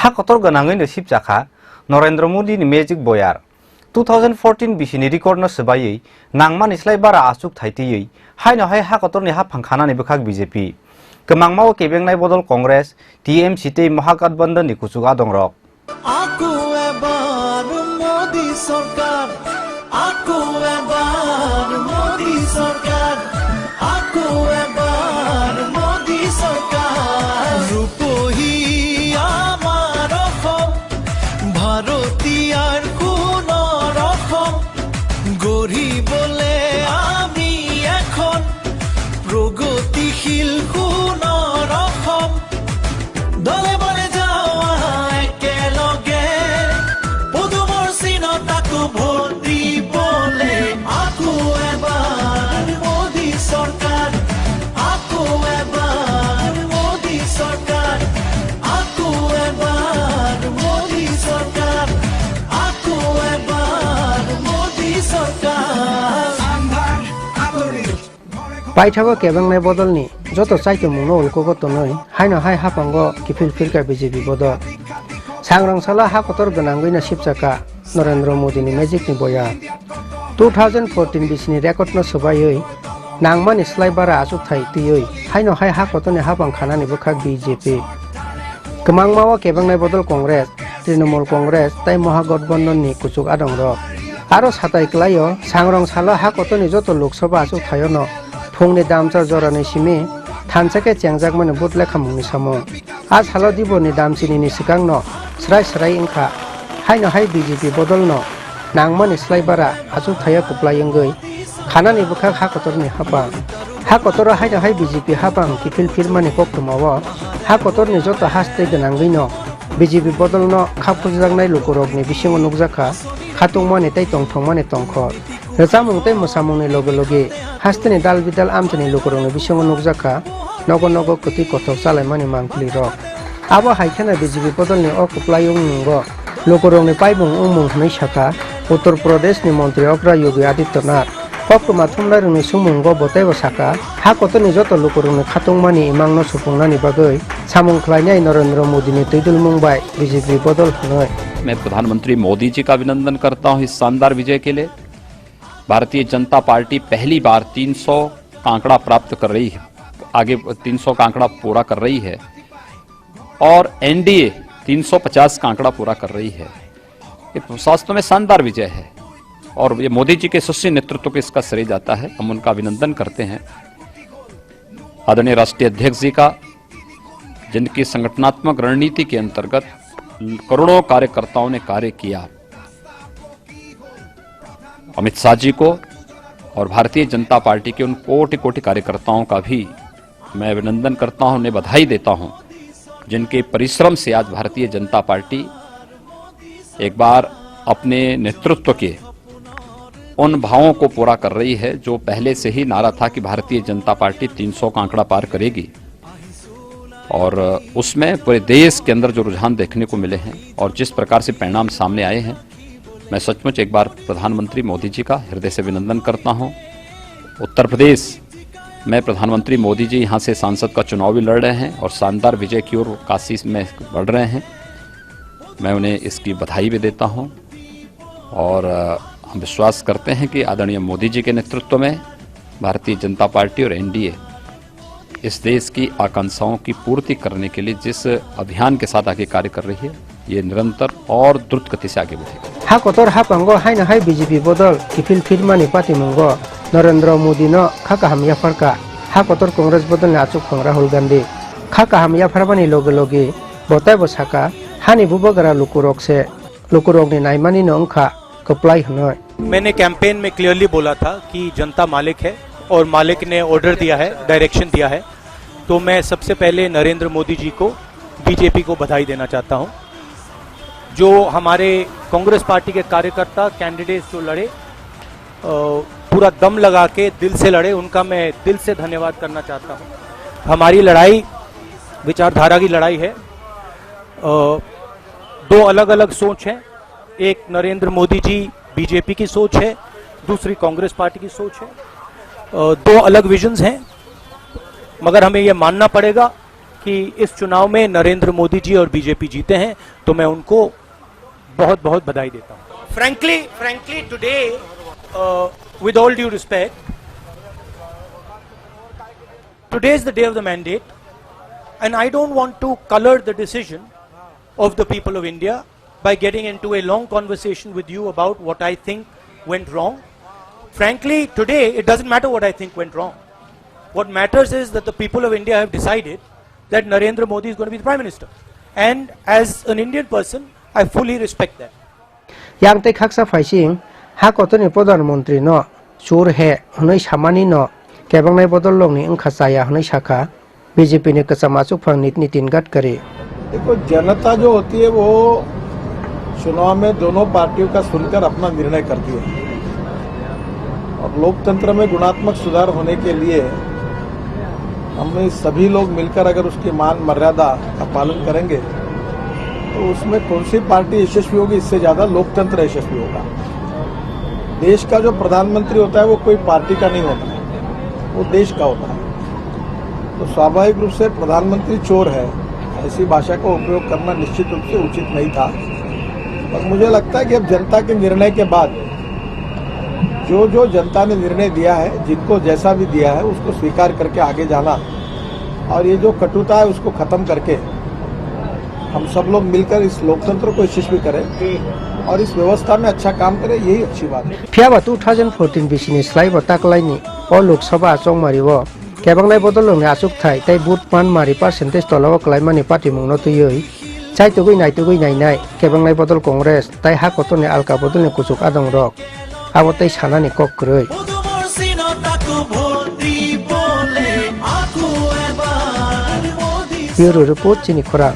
हा Qatar गोनाङैनो सिबजाखा Narendra मोदीनि magic बयार 2014 बिसिनि रेकर्डनो सोबायै नांमानिस्लाय बारा आसुक थाइतियै हायनहाय हा कतरनि हा फांखानानै बोखाक बीजेपी गोमांमाव केबेंनाय बदल कांग्रेस टीएमसी ते महागठबंधननि कुचुगा दंरक आकु एबार मोदी सरकार आकु एबार मोदी सरकार आकु एबार मोदी सरकार रूपही आमार भारतीयार कोन रकम गढ़िबले आमी एखन प्रगतिशील कोन रकम दले बले जावा एकेलगे पदुমৰ চিনতাকো ভোট দিবলে আকু এবাৰ মোদী চৰকাৰ আকু এবাৰ মোদী চৰকাৰ আকু এবাৰ মোদী চৰকাৰ আকু এবাৰ মোদী চৰকাৰ पाइथागो केबंनाय बदलनि जत चाइतो मुनो उल्कोगत नै हायनो हाय हापांगो किफिल फिलका बीजेपी बदल सांग्रांसाला हा कतर गोनाङैनो सिबजाका नरेन्द्र मोदीनि मेजिकनि बया 2014 बिसिनि रेकर्डनो सोबायै नांमानि स्लाय बारा आसुक थाइतियै हायनो हाय हा कतरनि हापां खानानि बोखाक बीजेपी गोमांमाव केबंनाय बदल कांग्रेस तृणमूल कांग्रेस ताइ महागठबंधननि कुचुक आदंर आरो साताइक्लायो सांग्रांसाला हा कतरनि जत लोकसभा आसुक थायोनो फुंनि दामचार जरानि सिमी थानसाके चेंजाक माने बुट लेखा मुंनि सामो आज हालो दिबोनि दामचिनि सिगांनो स्राय स्राय इंखा हायनो हाय बीजेपी बदलनो नांमानि स्लाय बारा आसुक थाया कुप्लायंगै खानानि बोखाक हा कतरनि हा कतर हायनो हाय बीजेपी हाबां किफिल फिरमानि कक्टमाव हा कतरनि जत हास्ते गोनाङैनो बीजेपी बदलनो खाफुजांनाय लुकुरगनि बिसिङाव नुकजाखा खातंमानि ताइ तंथंमानि तंखर रजामुंताइ मोसामुंनि लगे लगे हास्तेनि दाल बिदाल आमचनि लुकुरगनि बिसिङाव नुकजाखा नगो नगो कति कथक चालायमानि मांखुलि रक आबो हायखेना बीजेपी बदलनि अकुप्लायं नंगो लुकुरगनि पाइबुं उमुं हनै साखा उत्तर प्रदेशनि मंत्री अग्रा योगी आदित्यनाथ पक्रमा थुमलायरंनि सुमुंगो बताइबो साखा हा कतरनि जत लुकुरगनि खातंमानि इमांनो सुफुंनानि बागै सामुं ख्लायनाय नरेन्द्र मोदीनि तैदुल मुंबाय बीजेपी बदल हनै। मैं प्रधानमंत्री मोदी जी का अभिनंदन करता हूं इस शानदार विजय के लिए। भारतीय जनता पार्टी पहली बार 300 का आंकड़ा प्राप्त कर रही है, आगे 300 का आंकड़ा पूरा कर रही है और एनडीए 350 का आंकड़ा पूरा कर रही है। ये वास्तव में शानदार विजय है और ये मोदी जी के सुशील नेतृत्व को इसका श्रेय जाता है। हम उनका अभिनंदन करते हैं। आदरणीय राष्ट्रीय अध्यक्ष जी का, जिनकी संगठनात्मक रणनीति के अंतर्गत करोड़ों कार्यकर्ताओं ने कार्य किया, अमित शाह जी को और भारतीय जनता पार्टी के उन कोटि कोटि कार्यकर्ताओं का भी मैं अभिनंदन करता हूं, उन्हें बधाई देता हूं, जिनके परिश्रम से आज भारतीय जनता पार्टी एक बार अपने नेतृत्व के उन भावों को पूरा कर रही है जो पहले से ही नारा था कि भारतीय जनता पार्टी 300 का आंकड़ा पार करेगी। और उसमें पूरे देश के अंदर जो रुझान देखने को मिले हैं और जिस प्रकार से परिणाम सामने आए हैं, मैं सचमुच एक बार प्रधानमंत्री मोदी जी का हृदय से अभिनंदन करता हूं। उत्तर प्रदेश में प्रधानमंत्री मोदी जी यहां से सांसद का चुनाव भी लड़ रहे हैं और शानदार विजय की ओर काशी में बढ़ रहे हैं। मैं उन्हें इसकी बधाई भी देता हूं और हम विश्वास करते हैं कि आदरणीय मोदी जी के नेतृत्व में भारतीय जनता पार्टी और एनडीए इस देश की आकांक्षाओं की पूर्ति करने के लिए जिस अभियान के साथ आगे कार्य कर रही है, ये निरंतर और द्रुत गति से आगे बढ़ेगा। हा कतर हा पंगो हायनो हाय बीजेपी बदल किफिल फिरमानि पार्टी मुंगो नरेन्द्र मोदी न खाका हामिया फरका हा कतर कांग्रेस बदल ने आचुक फंग राहुल गांधी खाका हामिया फरमानि लगे लगे बताय बसाका हानि बुबगरा लुकुरक से लुकुरकनि नायमानि न अंखा कप्लाई हनय। मैंने कैंपेन में क्लियरली बोला था कि जनता मालिक है और मालिक ने ऑर्डर दिया है, डायरेक्शन दिया है, तो मैं सबसे पहले नरेंद्र मोदी जी को, बीजेपी को बधाई देना चाहता हूं। जो हमारे कांग्रेस पार्टी के कार्यकर्ता कैंडिडेट्स जो लड़े, पूरा दम लगा के दिल से लड़े, उनका मैं दिल से धन्यवाद करना चाहता हूं। हमारी लड़ाई विचारधारा की लड़ाई है। दो अलग अलग सोच है, एक नरेंद्र मोदी जी बीजेपी की सोच है, दूसरी कांग्रेस पार्टी की सोच है। दो अलग विजन्स हैं, मगर हमें यह मानना पड़ेगा कि इस चुनाव में नरेंद्र मोदी जी और बीजेपी जीते हैं, तो मैं उनको बहुत बहुत बधाई देता हूं। Frankly today, with all due respect, today is the day of the mandate, and I don't want to color the decision of the people of India by getting into a long conversation with you about what I think went wrong. Frankly, today it doesn't matter what I think went wrong. What matters is that the people of India have decided that Narendra Modi is going to be the Prime Minister. And as an Indian person, I fully respect that. Yang te khaksa faising ha kotoni Pradhan Mantri no chur he hnoi samani no kebang nai bodol long ni angkha saya hnoi shakha BJP ने कसमासुक फंग नितिन गडकरी। देखो, जनता जो होती है वो चुनाव में दोनों पार्टियों का सुनकर अपना निर्णय करती है, और लोकतंत्र में गुणात्मक सुधार होने के लिए हम सभी लोग मिलकर अगर उसकी मान मर्यादा का पालन करेंगे तो उसमें कौन सी पार्टी यशस्वी होगी, इससे ज्यादा लोकतंत्र यशस्वी होगा। देश का जो प्रधानमंत्री होता है वो कोई पार्टी का नहीं होता है, वो देश का होता है। तो स्वाभाविक रूप से प्रधानमंत्री चोर है, ऐसी भाषा का उपयोग करना निश्चित रूप से उचित नहीं था। और मुझे लगता है कि अब जनता के निर्णय के बाद जो जनता ने निर्णय दिया है, जिनको जैसा भी दिया है, उसको स्वीकार करके आगे जाना, और ये जो कटुता है उसको खत्म करके हम सब लोग मिलकर इस लोकतंत्र को यशस्वी करें और इस व्यवस्था में अच्छा काम करें, यही अच्छी बात है। फियाबा 2014 बिसिनि स्लाइबो ताकलाइनि ओ लोकसभा चंगमारिबो केबंगनाय बदलंनि आसुक थाय तै बुट मान मारि परसेंटेज तलाव क्लाइमानि पार्टी मुंनो तुयै चाइतुगै नाय केबंगनाय बदल कांग्रेस तै हा कतनि आलका बदलनि कुचुक आदं रक आबो तै सानानि कक्रै পদুমৰ চিনতাকো ভোট দিবলে আকো এবাৰ মোদী ब्यूरो रिपोर्ट चिनि खरा।